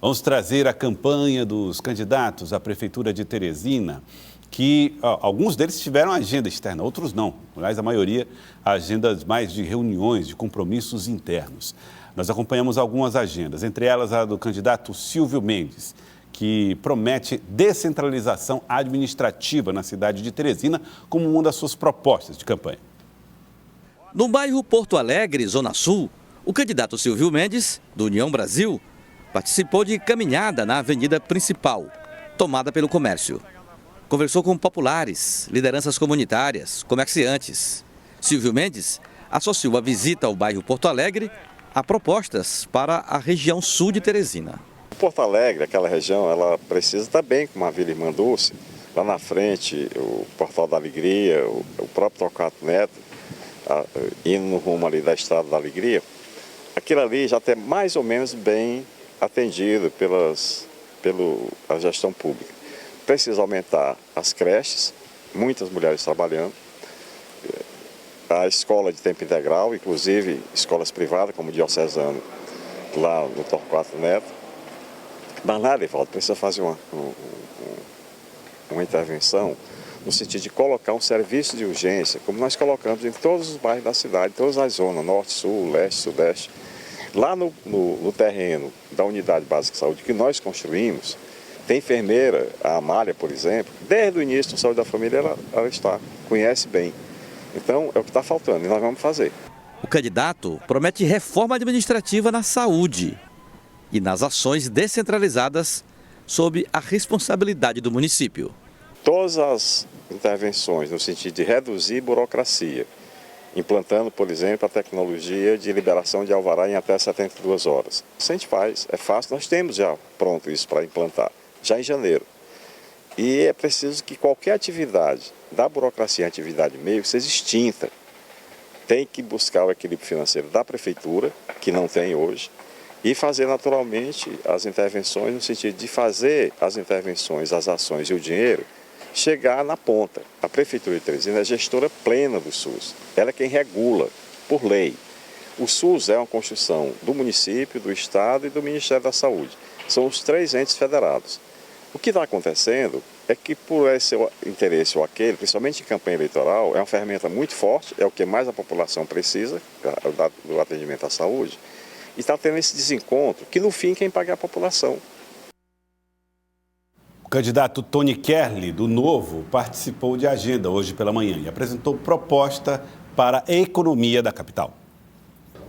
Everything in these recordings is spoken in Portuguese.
Vamos trazer a campanha dos candidatos à Prefeitura de Teresina, que alguns deles tiveram agenda externa, outros não. Aliás, a maioria, agendas mais de reuniões, de compromissos internos. Nós acompanhamos algumas agendas, entre elas a do candidato Silvio Mendes, que promete descentralização administrativa na cidade de Teresina como uma das suas propostas de campanha. No bairro Porto Alegre, Zona Sul, o candidato Silvio Mendes, do União Brasil, participou de caminhada na avenida principal, tomada pelo comércio. Conversou com populares, lideranças comunitárias, comerciantes. Silvio Mendes associou a visita ao bairro Porto Alegre a propostas para a região sul de Teresina. Porto Alegre, aquela região, ela precisa estar bem com a Vila Irmã Dulce. Lá na frente, o Portal da Alegria, o próprio Torquato Neto, indo no rumo ali da Estrada da Alegria, aquilo ali já está mais ou menos bem atendido pela gestão pública. Precisa aumentar as creches, muitas mulheres trabalhando, a escola de tempo integral, inclusive escolas privadas, como o Diocesano, lá no Torquato Neto. Mas nada, Evaldo, precisa fazer uma intervenção no sentido de colocar um serviço de urgência, como nós colocamos em todos os bairros da cidade, em todas as zonas, norte, sul, leste, sudeste. Lá no terreno da Unidade Básica de Saúde que nós construímos, tem enfermeira, a Amália, por exemplo, desde o início do Saúde da Família ela está, conhece bem. Então é o que está faltando e nós vamos fazer. O candidato promete reforma administrativa na saúde e nas ações descentralizadas sob a responsabilidade do município. Todas as intervenções no sentido de reduzir burocracia, implantando, por exemplo, a tecnologia de liberação de alvará em até 72 horas. Isso a gente faz, é fácil, nós temos já pronto isso para implantar, já em janeiro. E é preciso que qualquer atividade da burocracia em atividade meio seja extinta. Tem que buscar o equilíbrio financeiro da prefeitura, que não tem hoje, e fazer naturalmente as intervenções no sentido de fazer as intervenções, as ações e o dinheiro chegar na ponta. A Prefeitura de Teresina é gestora plena do SUS. Ela é quem regula, por lei. O SUS é uma construção do município, do Estado e do Ministério da Saúde. São os 3 entes federados. O que está acontecendo é que por esse interesse ou aquele, principalmente em campanha eleitoral, é uma ferramenta muito forte, é o que mais a população precisa, do atendimento à saúde, e está tendo esse desencontro, que no fim quem paga é a população. O candidato Tony Kerley, do Novo, participou de agenda hoje pela manhã e apresentou proposta para a economia da capital.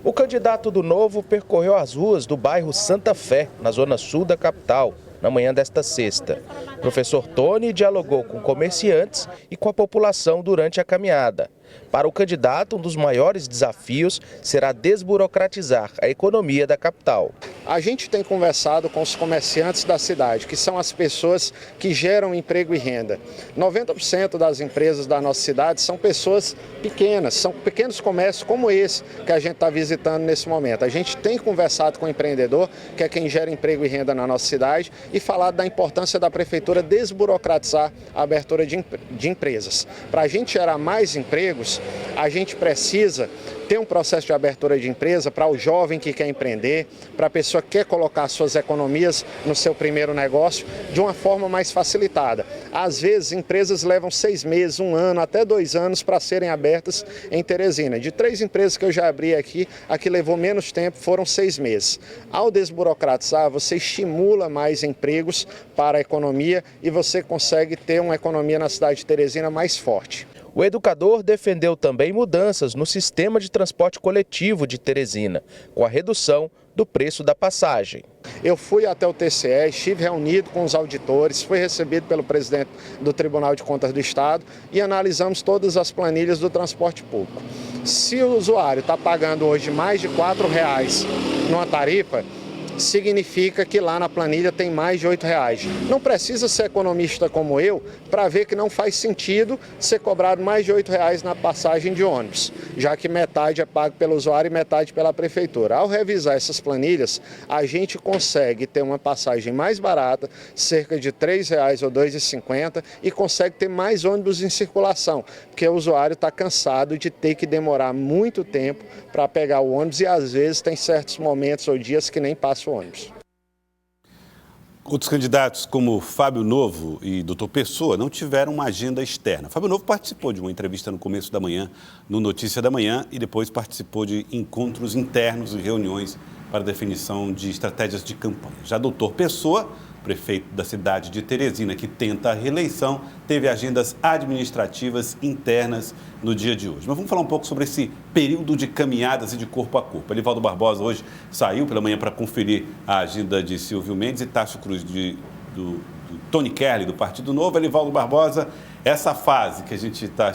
O candidato do Novo percorreu as ruas do bairro Santa Fé, na zona sul da capital, na manhã desta sexta. O professor Tony dialogou com comerciantes e com a população durante a caminhada. Para o candidato, um dos maiores desafios será desburocratizar a economia da capital. A gente tem conversado com os comerciantes da cidade, que são as pessoas que geram emprego e renda. 90% das empresas da nossa cidade são pessoas pequenas, são pequenos comércios como esse que a gente está visitando nesse momento. A gente tem conversado com o empreendedor, que é quem gera emprego e renda na nossa cidade, e falado da importância da prefeitura desburocratizar a abertura de empresas. Para a gente gerar mais empregos, a gente precisa ter um processo de abertura de empresa para o jovem que quer empreender, para a pessoa que quer colocar suas economias no seu primeiro negócio de uma forma mais facilitada. Às vezes, empresas levam 6 meses, 1 ano, até 2 anos para serem abertas em Teresina. De 3 empresas que eu já abri aqui, a que levou menos tempo foram 6 meses. Ao desburocratizar, você estimula mais empregos para a economia e você consegue ter uma economia na cidade de Teresina mais forte. O educador defendeu também mudanças no sistema de transporte coletivo de Teresina, com a redução do preço da passagem. Eu fui até o TCE, estive reunido com os auditores, fui recebido pelo presidente do Tribunal de Contas do Estado e analisamos todas as planilhas do transporte público. Se o usuário está pagando hoje mais de R$ 4,00 numa tarifa, significa que lá na planilha tem mais de R$ 8,00. Não precisa ser economista como eu para ver que não faz sentido ser cobrado mais de R$ 8,00 na passagem de ônibus, já que metade é pago pelo usuário e metade pela prefeitura. Ao revisar essas planilhas, a gente consegue ter uma passagem mais barata, cerca de R$ 3,00 ou R$ 2,50, e consegue ter mais ônibus em circulação, porque o usuário está cansado de ter que demorar muito tempo para pegar o ônibus e às vezes tem certos momentos ou dias que nem passa o ônibus. Outros candidatos, como Fábio Novo e Dr. Pessoa, não tiveram uma agenda externa. Fábio Novo participou de uma entrevista no começo da manhã, no Notícia da Manhã, e depois participou de encontros internos e reuniões para definição de estratégias de campanha. Já Dr. Pessoa, prefeito da cidade de Teresina, que tenta a reeleição, teve agendas administrativas internas no dia de hoje. Mas vamos falar um pouco sobre esse período de caminhadas e de corpo a corpo. Elivaldo Barbosa hoje saiu pela manhã para conferir a agenda de Silvio Mendes e Tássio Cruz do Tony Kerley, do Partido Novo. Elivaldo Barbosa, essa fase que a gente está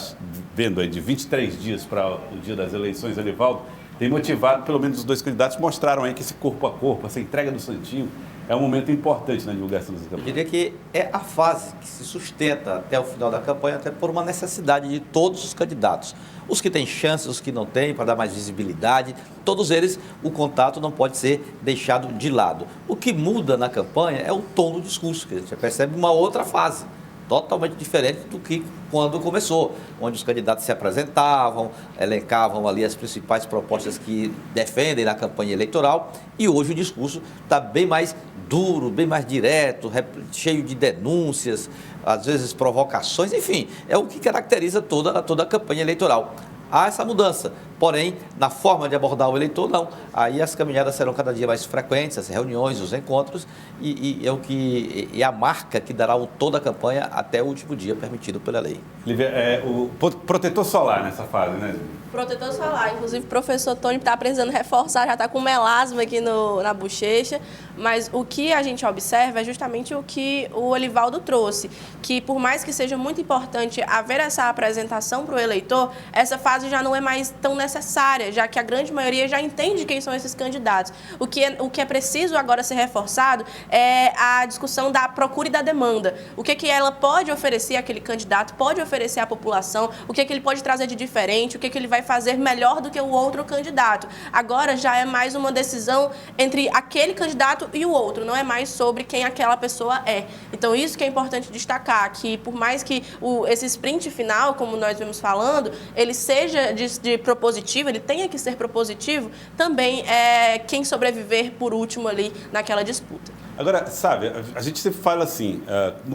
vendo aí de 23 dias para o dia das eleições, Elivaldo, tem motivado, pelo menos os dois candidatos mostraram aí que esse corpo a corpo, essa entrega do Santinho, é um momento importante na divulgação das campanhas. Eu diria que é a fase que se sustenta até o final da campanha, até por uma necessidade de todos os candidatos. Os que têm chances, os que não têm, para dar mais visibilidade, todos eles, o contato não pode ser deixado de lado. O que muda na campanha é o tom do discurso, que a gente percebe uma outra fase, totalmente diferente do que quando começou, onde os candidatos se apresentavam, elencavam ali as principais propostas que defendem na campanha eleitoral, e hoje o discurso está bem mais duro, bem mais direto, cheio de denúncias, às vezes provocações, enfim, é o que caracteriza toda a campanha eleitoral. Há essa mudança, porém, na forma de abordar o eleitor, não. Aí as caminhadas serão cada dia mais frequentes, as reuniões, os encontros, e é o que é a marca que dará o tom da campanha até o último dia permitido pela lei. Lívia, o protetor solar nessa fase, né? Protetor solar, inclusive o professor Tony está precisando reforçar, já está com melasma aqui na bochecha, mas o que a gente observa é justamente o que o Elivaldo trouxe, que por mais que seja muito importante haver essa apresentação para o eleitor, essa fase já não é mais tão necessária, já que a grande maioria já entende quem são esses candidatos. O que é preciso agora ser reforçado é a discussão da procura e da demanda. O que ela pode oferecer àquele candidato, pode oferecer à população, o que ele pode trazer de diferente, o que ele vai fazer melhor do que o outro candidato. Agora já é mais uma decisão entre aquele candidato e o outro, não é mais sobre quem aquela pessoa é. Então isso que é importante destacar, que por mais que esse sprint final, como nós vemos falando, ele seja de propositivo, ele tenha que ser propositivo, também é quem sobreviver por último ali naquela disputa. Agora, sabe, a gente sempre fala assim,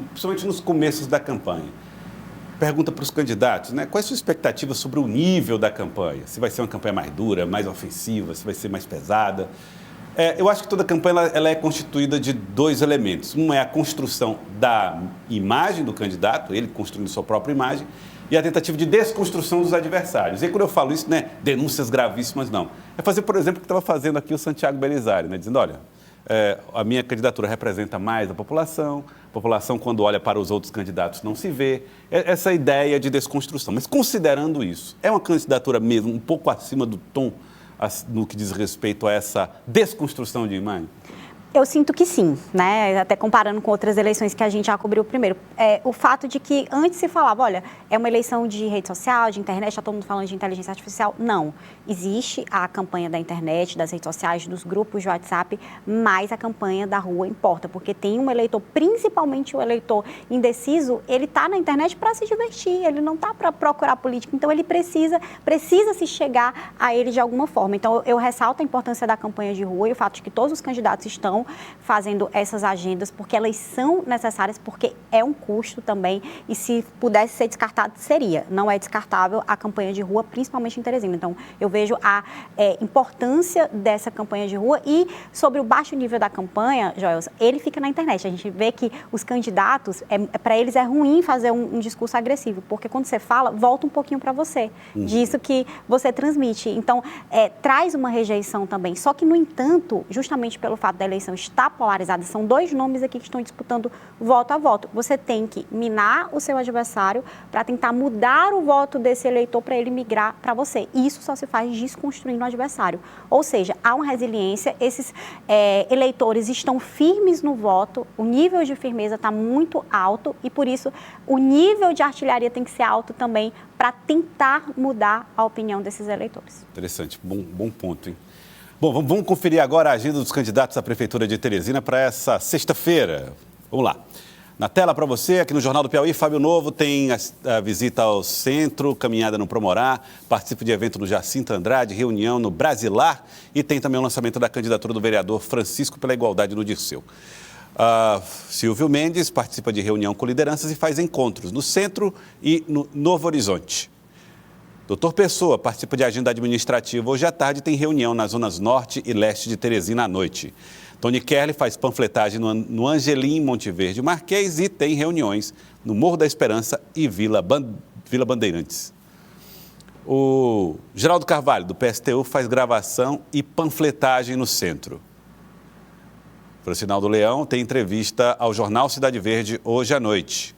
principalmente nos começos da campanha, pergunta para os candidatos, né? Qual é a sua expectativa sobre o nível da campanha? Se vai ser uma campanha mais dura, mais ofensiva, se vai ser mais pesada? Eu acho que toda campanha ela é constituída de dois elementos. Um é a construção da imagem do candidato, ele construindo sua própria imagem, e a tentativa de desconstrução dos adversários. E quando eu falo isso, né, denúncias gravíssimas, não. É fazer, por exemplo, o que estava fazendo aqui o Santiago Belisário, né, dizendo, olha, a minha candidatura representa mais a população, quando olha para os outros candidatos não se vê, essa ideia de desconstrução. Mas considerando isso, é uma candidatura mesmo um pouco acima do tom no que diz respeito a essa desconstrução de imagem? Eu sinto que sim, né? Até comparando com outras eleições que a gente já cobriu primeiro. O fato de que antes se falava, olha, é uma eleição de rede social, de internet, está todo mundo falando de inteligência artificial. Não. Existe a campanha da internet, das redes sociais, dos grupos de WhatsApp, mas a campanha da rua importa, porque tem um eleitor, principalmente o eleitor indeciso, ele está na internet para se divertir, ele não está para procurar político, então ele precisa se chegar a ele de alguma forma. Então eu ressalto a importância da campanha de rua e o fato de que todos os candidatos estão fazendo essas agendas, porque elas são necessárias, porque é um custo também, e se pudesse ser descartado, seria. Não é descartável a campanha de rua, principalmente em Teresina. Então, eu vejo a importância dessa campanha de rua e sobre o baixo nível da campanha, Joelson, ele fica na internet. A gente vê que os candidatos, para eles é ruim fazer um discurso agressivo, porque quando você fala, volta um pouquinho para você, disso que você transmite. Então, traz uma rejeição também. Só que, no entanto, justamente pelo fato da eleição está polarizada, são dois nomes aqui que estão disputando voto a voto. Você tem que minar o seu adversário para tentar mudar o voto desse eleitor para ele migrar para você. E isso só se faz desconstruindo o adversário. Ou seja, há uma resiliência, esses eleitores estão firmes no voto, o nível de firmeza está muito alto e, por isso, o nível de artilharia tem que ser alto também para tentar mudar a opinião desses eleitores. Interessante, bom ponto, hein? Bom, vamos conferir agora a agenda dos candidatos à Prefeitura de Teresina para essa sexta-feira. Vamos lá. Na tela para você, aqui no Jornal do Piauí, Fábio Novo tem a visita ao centro, caminhada no Promorá, participa de evento no Jacinto Andrade, reunião no Brasilar e tem também o lançamento da candidatura do vereador Francisco pela Igualdade no Dirceu. Silvio Mendes participa de reunião com lideranças e faz encontros no Centro e no Novo Horizonte. Doutor Pessoa participa de agenda administrativa. Hoje à tarde tem reunião nas zonas norte e leste de Teresina à noite. Tony Kerley faz panfletagem no Angelim, Monte Verde Marquês e tem reuniões no Morro da Esperança e Vila Bandeirantes. O Geraldo Carvalho, do PSTU, faz gravação e panfletagem no centro. Francinaldo Leão tem entrevista ao jornal Cidade Verde hoje à noite.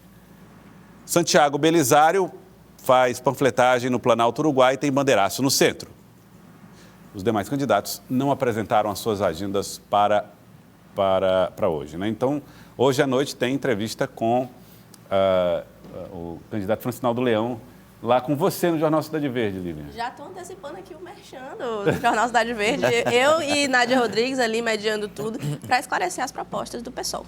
Santiago Belisário faz panfletagem no Planalto Uruguai e tem bandeiraço no centro. Os demais candidatos não apresentaram as suas agendas para hoje, né? Então, hoje à noite tem entrevista com o candidato Francinaldo Leão, lá com você no Jornal Cidade Verde, Lívia. Já estou antecipando aqui o merchan do Jornal Cidade Verde. Eu e Nádia Rodrigues ali mediando tudo para esclarecer as propostas do PSOL.